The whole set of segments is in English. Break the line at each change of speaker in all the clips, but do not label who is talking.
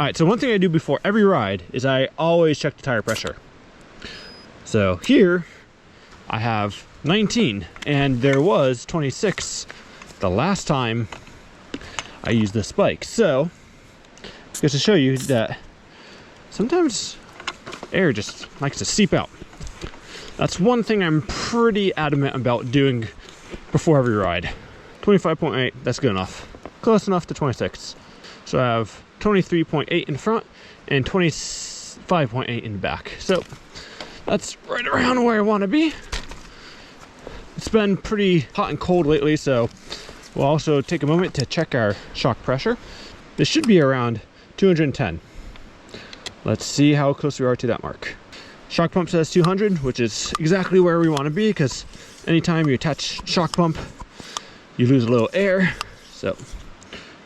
All right, so one thing I do before every ride is I always check the tire pressure. So here I have 19 and there was 26 the last time I used this bike. So just to show you that sometimes air just likes to seep out. That's one thing I'm pretty adamant about doing before every ride. 25.8, that's good enough. Close enough to 26. So I have 23.8 in front and 25.8 in the back. So that's right around where I want to be. It's been pretty hot and cold lately, so we'll also take a moment to check our shock pressure. This should be around 210. Let's see how close we are to that mark. Shock pump says 200, which is exactly where we want to be, because anytime you attach shock pump, you lose a little air. So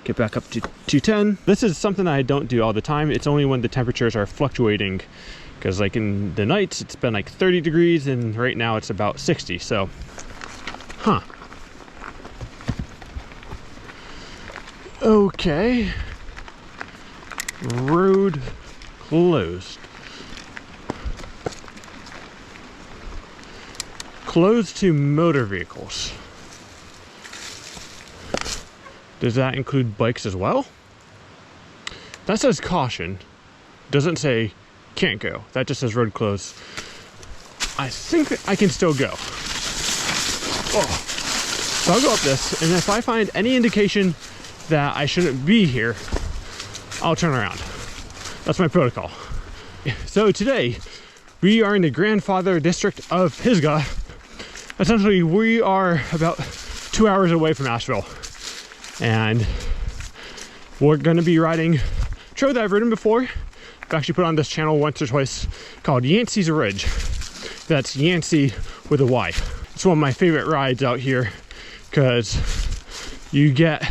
get back up to 210. This is something I don't do all the time. It's only when the temperatures are fluctuating, because like in the nights it's been like 30 degrees and right now it's about 60. So okay, road closed. Closed to motor vehicles. Does that include bikes as well? That says caution. Doesn't say can't go. That just says road closed. I think I can still go. Oh. So I'll go up this, and if I find any indication that I shouldn't be here, I'll turn around. That's my protocol. So today, we are in the grandfather district of Pisgah. Essentially, we are about 2 hours away from Asheville. And we're gonna be riding a trail that I've ridden before. I've actually put on this channel once or twice, called Yancey's Ridge. That's Yancey with a Y. It's one of my favorite rides out here because you get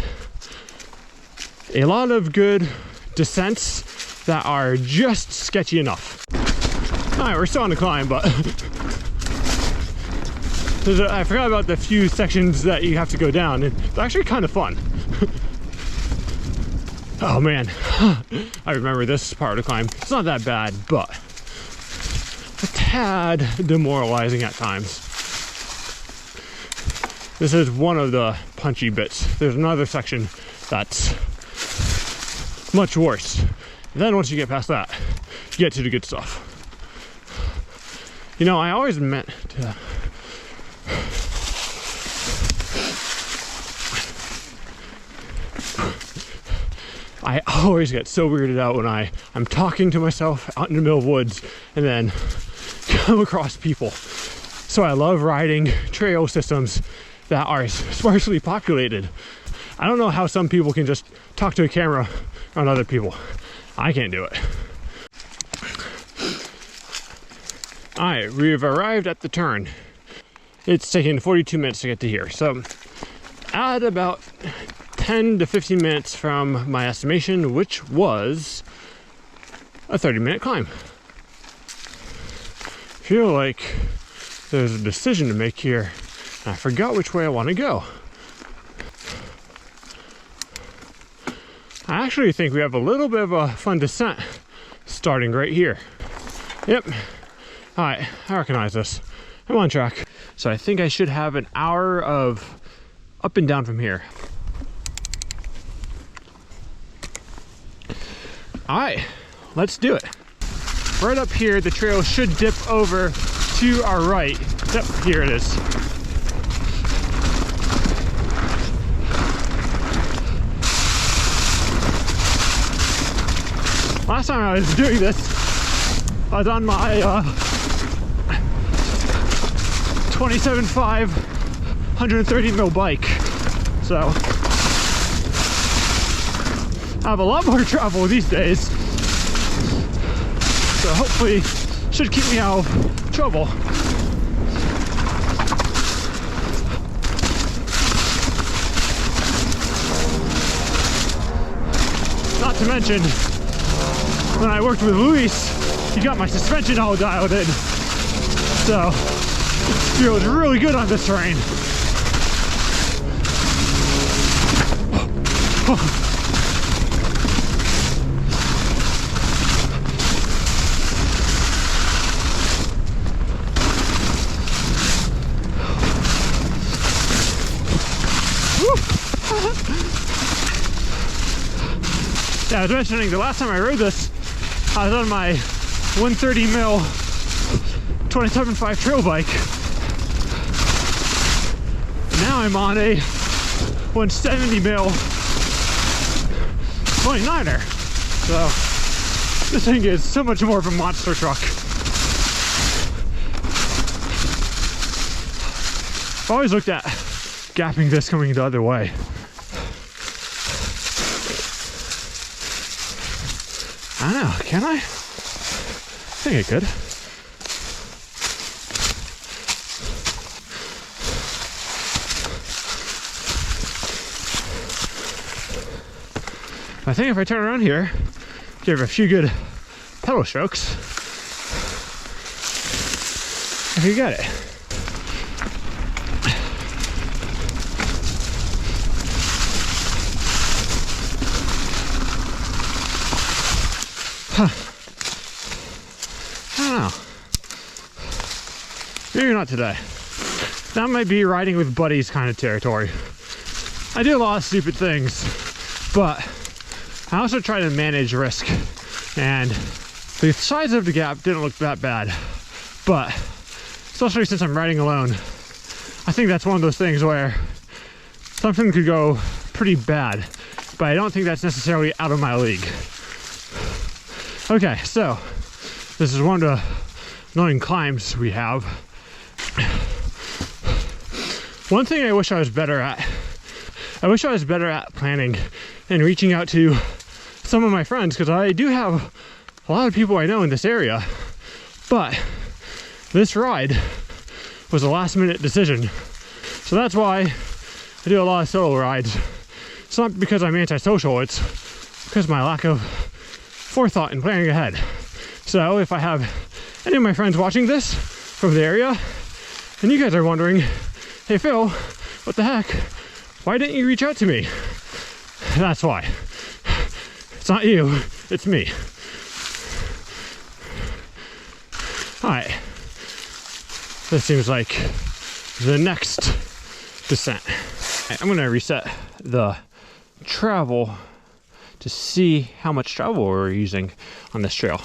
a lot of good descents that are just sketchy enough. All right, we're still on the climb, but I forgot about the few sections that you have to go down, and it's actually kind of fun. Oh man, I remember this part of the climb. It's not that bad, but a tad demoralizing at times. This is one of the punchy bits. There's another section that's much worse. And then once you get past that, you get to the good stuff. You know, I always meant to I always get so weirded out when I'm talking to myself out in the middle of woods and then come across people. So I love riding trail systems that are sparsely populated. I don't know how some people can just talk to a camera on other people. I can't do it. All right, we've arrived at the turn. It's taking 42 minutes to get to here. So at about 10 to 15 minutes from my estimation, which was a 30-minute climb. Feel like there's a decision to make here. I forgot which way I want to go. I actually think we have a little bit of a fun descent starting right here. Yep. All right, I recognize this. I'm on track. So I think I should have an hour of up and down from here. All right, let's do it. Right up here, the trail should dip over to our right. Yep, here it is. Last time I was doing this, I was on my 27.5 130 mil bike. So I have a lot more travel these days, so hopefully should keep me out of trouble. Not to mention, when I worked with Luis, he got my suspension all dialed in, so it feels really good on this terrain. was mentioning, the last time I rode this, I was on my 130 mil 27.5 trail bike. Now I'm on a 170 mil 29er. So this thing is so much more of a monster truck. I've always looked at gapping this coming the other way. I don't know, can I? I think I could. I think if I turn around here, give a few good pedal strokes, I can get it. Huh. I don't know. Maybe not today. That might be riding with buddies kind of territory. I do a lot of stupid things, but I also try to manage risk. And the size of the gap didn't look that bad, but especially since I'm riding alone, I think that's one of those things where something could go pretty bad, but I don't think that's necessarily out of my league. Okay, so this is one of the annoying climbs we have. One thing I wish I was better at, planning and reaching out to some of my friends, because I do have a lot of people I know in this area, but this ride was a last minute decision. So that's why I do a lot of solo rides. It's not because I'm antisocial, it's because of my lack of forethought and planning ahead. So if I have any of my friends watching this from the area, and you guys are wondering, hey Phil, what the heck? Why didn't you reach out to me? That's why. It's not you, it's me. Alright. This seems like the next descent. I'm gonna reset the travel to see how much travel we're using on this trail.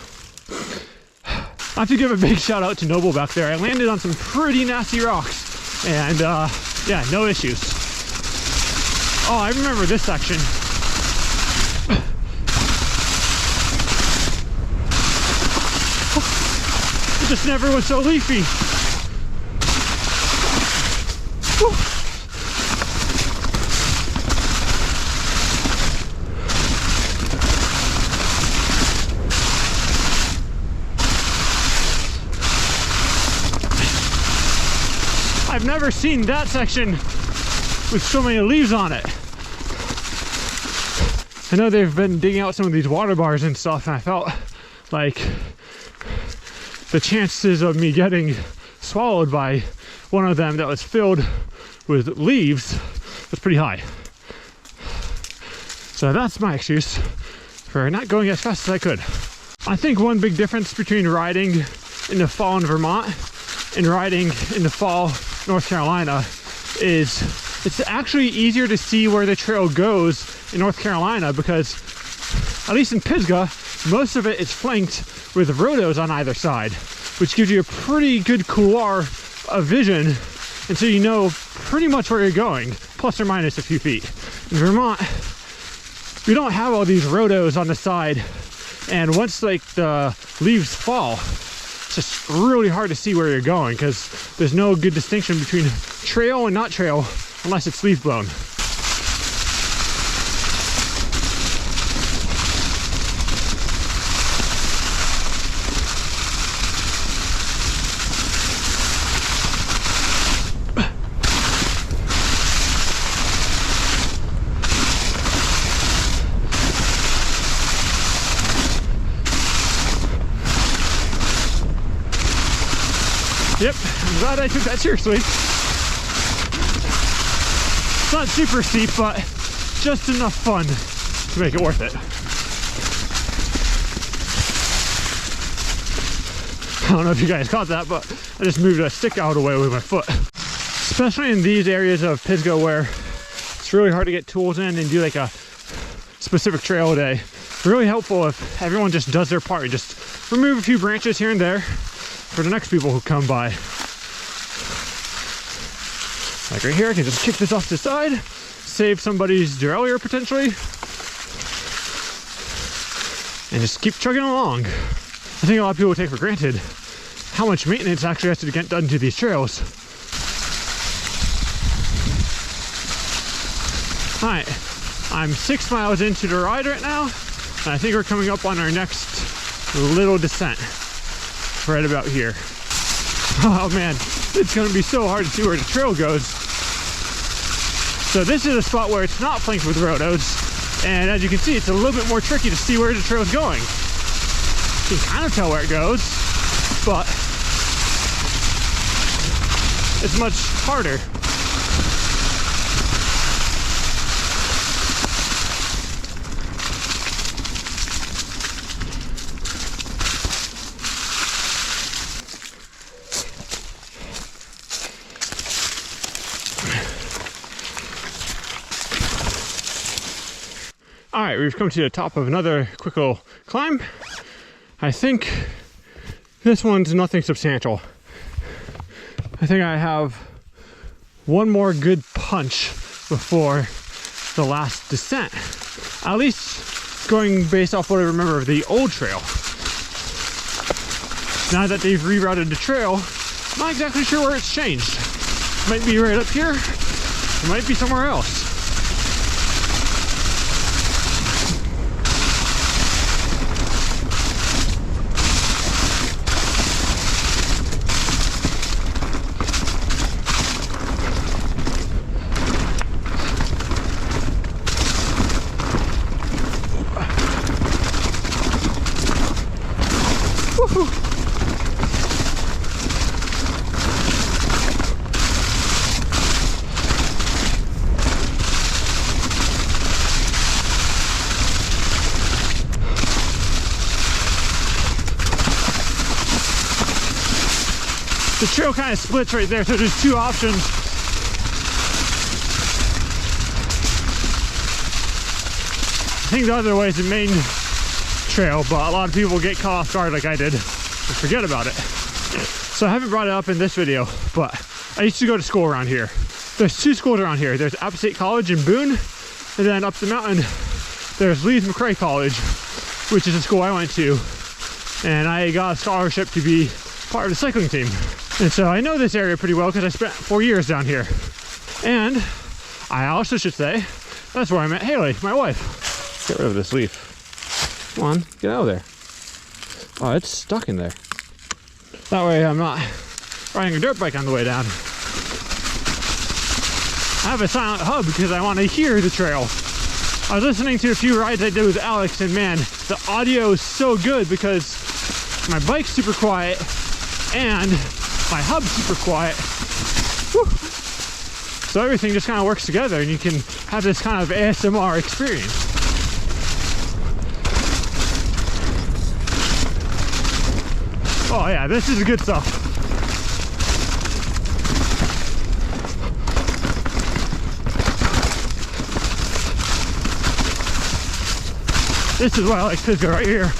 I have to give a big shout out to Noble back there. I landed on some pretty nasty rocks and yeah, no issues. Oh, I remember this section. It just never was so leafy. Whew. I've never seen that section with so many leaves on it. I know they've been digging out some of these water bars and stuff, and I felt like the chances of me getting swallowed by one of them that was filled with leaves was pretty high. So that's my excuse for not going as fast as I could. I think one big difference between riding in the fall in Vermont and riding in the fall North Carolina is it's actually easier to see where the trail goes in North Carolina, because at least in Pisgah, most of it is flanked with rotos on either side, which gives you a pretty good couloir of vision, and so you know pretty much where you're going, plus or minus a few feet. In Vermont, we don't have all these rotos on the side, and once like the leaves fall, it's just really hard to see where you're going because there's no good distinction between trail and not trail unless it's leaf blown. Yep, I'm glad I took that seriously. It's not super steep, but just enough fun to make it worth it. I don't know if you guys caught that, but I just moved a stick out of the way with my foot. Especially in these areas of Pisgah where it's really hard to get tools in and do like a specific trail day. really helpful if everyone just does their part. Just remove a few branches here and there for the next people who come by. Like right here, I can just kick this off to the side, save somebody's derailleur potentially, and just keep chugging along. I think a lot of people take for granted how much maintenance actually has to get done to these trails. Alright, I'm 6 miles into the ride right now, and I think we're coming up on our next little descent right about here. Oh man, it's going to be so hard to see where the trail goes. So this is a spot where it's not flanked with rotos, and as you can see, it's a little bit more tricky to see where the trail's going. You can kind of tell where it goes, but it's much harder. All right, we've come to the top of another quick little climb. I think this one's nothing substantial. I think I have one more good punch before the last descent. At least going based off what I remember of the old trail. Now that they've rerouted the trail, I'm not exactly sure where it's changed. Might be right up here, it might be somewhere else. The trail kind of splits right there, so there's two options. I think the other way is the main trail, but a lot of people get caught off guard like I did and forget about it. So I haven't brought it up in this video, but I used to go to school around here. There's two schools around here. There's App State College in Boone, and then up the mountain, there's Leeds McRae College, which is a school I went to. And I got a scholarship to be part of the cycling team. And so I know this area pretty well because I spent 4 years down here. And I also should say, that's where I met Haley, my wife. Get rid of this leaf. Come on, get out of there. Oh, it's stuck in there. That way I'm not riding a dirt bike on the way down. I have a silent hub because I want to hear the trail. I was listening to a few rides I did with Alex, and man, the audio is so good because my bike's super quiet and my hub's super quiet. Whew. So everything just kind of works together and you can have this kind of ASMR experience. Oh yeah, this is good stuff. This is why I like Pisgah right here.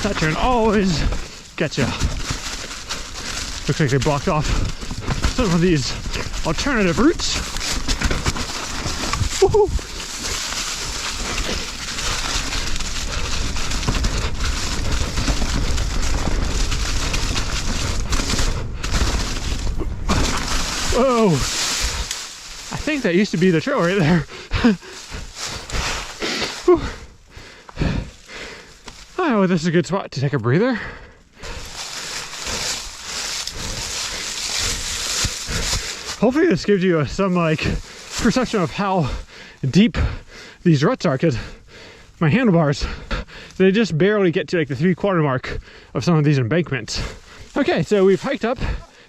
That turn always gets you. Looks like they blocked off some of these alternative routes. Woohoo! Whoa! I think that used to be the trail right there. Oh, this is a good spot to take a breather. Hopefully this gives you some like perception of how deep these ruts are, because my handlebars, they just barely get to like the 3/4 mark of some of these embankments. Okay, so we've hiked up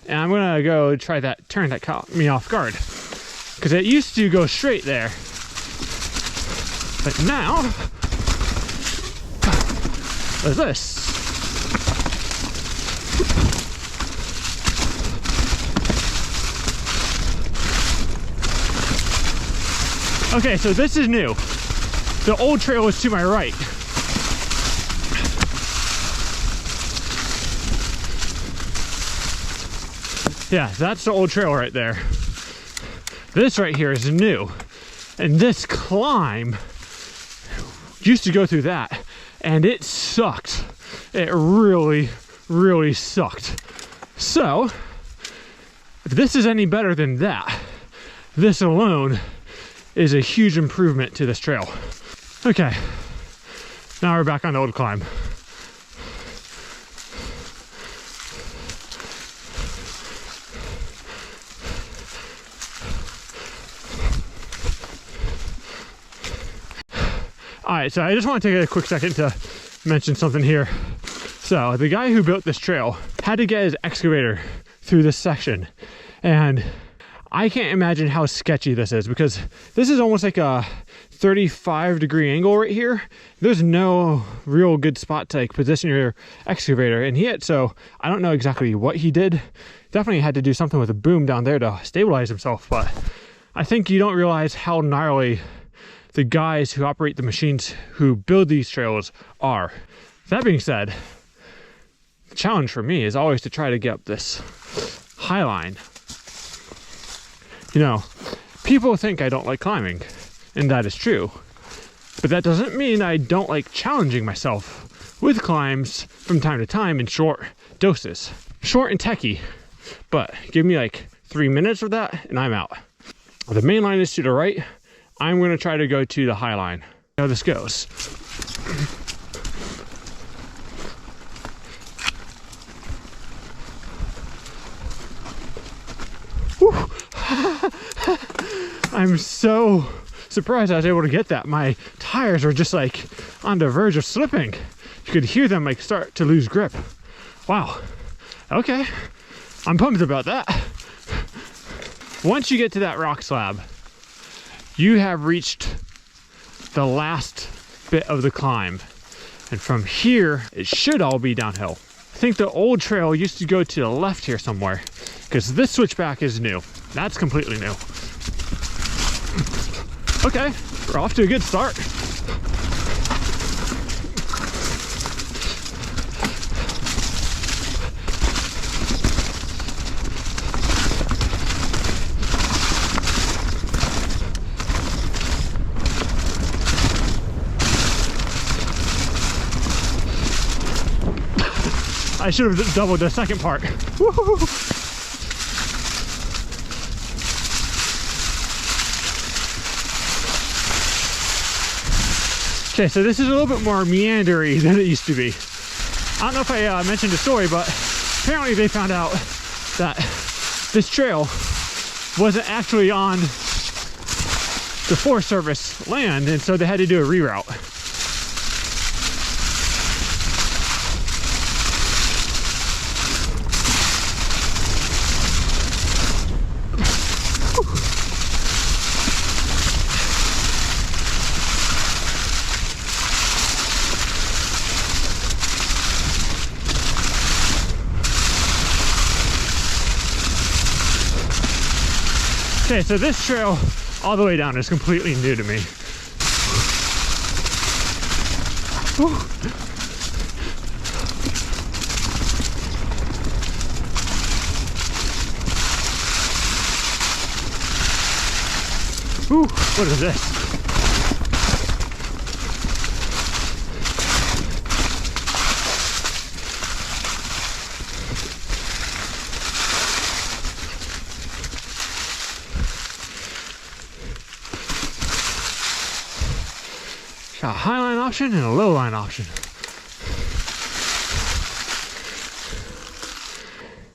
and I'm gonna go try that turn that caught me off guard, because it used to go straight there, but now there's this. Okay, so this is new. The old trail is to my right. Yeah, that's the old trail right there. This right here is new. And this climb used to go through that, and it sucked. It really, really sucked. So, if this is any better than that, this alone is a huge improvement to this trail. Okay, now we're back on the old climb. All right, so I just want to take a quick second to mention something here. So the guy who built this trail had to get his excavator through this section, and I can't imagine how sketchy this is, because this is almost like a 35-degree angle right here. There's no real good spot to like position your excavator, and so I don't know exactly what he did. Definitely had to do something with a boom down there to stabilize himself, but I think you don't realize how gnarly the guys who operate the machines who build these trails are. That being said, the challenge for me is always to try to get up this high line. You know, people think I don't like climbing, and that is true. But that doesn't mean I don't like challenging myself with climbs from time to time in short doses. Short and techie, but give me like 3 minutes of that and I'm out. The main line is to the right. I'm gonna try to go to the high line. See how this goes. I'm so surprised I was able to get that. My tires were just like on the verge of slipping. You could hear them like start to lose grip. Wow. Okay. I'm pumped about that. Once you get to that rock slab, you have reached the last bit of the climb. And from here, it should all be downhill. I think the old trail used to go to the left here somewhere, because this switchback is new. That's completely new. Okay, we're off to a good start. I should have doubled the second part. Woo-hoo. Okay, so this is a little bit more meandery than it used to be. I don't know if I mentioned the story, but apparently they found out that this trail wasn't actually on the Forest Service land, and so they had to do a reroute. Okay, so this trail all the way down is completely new to me. Whew. Ooh, what is this? A high line option and a low line option.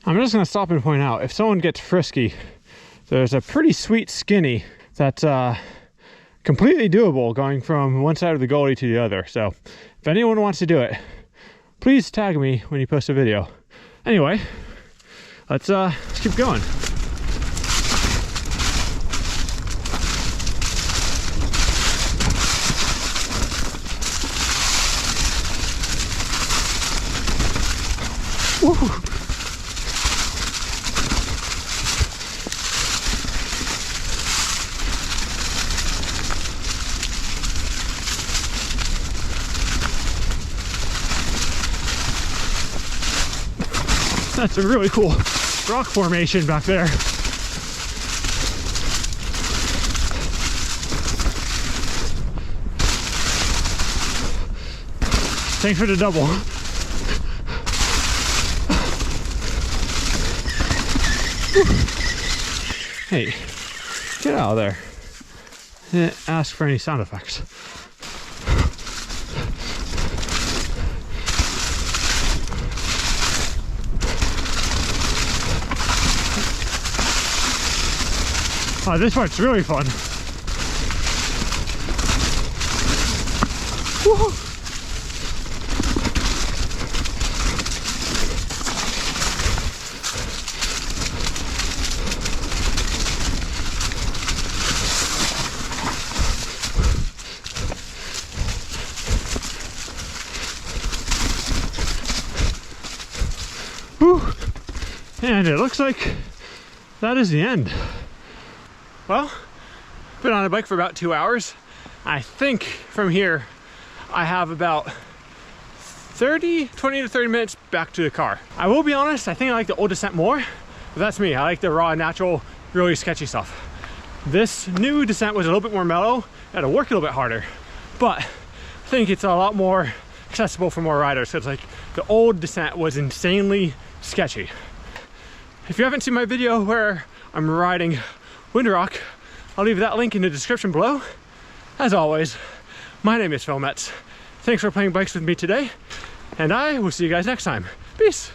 I'm just going to stop and point out, if someone gets frisky, there's a pretty sweet skinny that's completely doable going from one side of the gully to the other. So if anyone wants to do it, please tag me when you post a video. Anyway, let's keep going. Woo. That's a really cool rock formation back there. Thanks for the double. Hey, get out of there. Didn't ask for any sound effects. Oh, this part's really fun. Woo-hoo. Whew. And it looks like that is the end. Well, been on a bike for about 2 hours. I think from here I have about 20 to 30 minutes back to the car. I will be honest, I think I like the old descent more, but that's me. I like the raw, natural, really sketchy stuff. This new descent was a little bit more mellow, had to work a little bit harder, but I think it's a lot more accessible for more riders. So it's like the old descent was insanely sketchy. If you haven't seen my video where I'm riding Windrock, I'll leave that link in the description below. As always, my name is Phil Metz. Thanks for playing bikes with me today, and I will see you guys next time. Peace.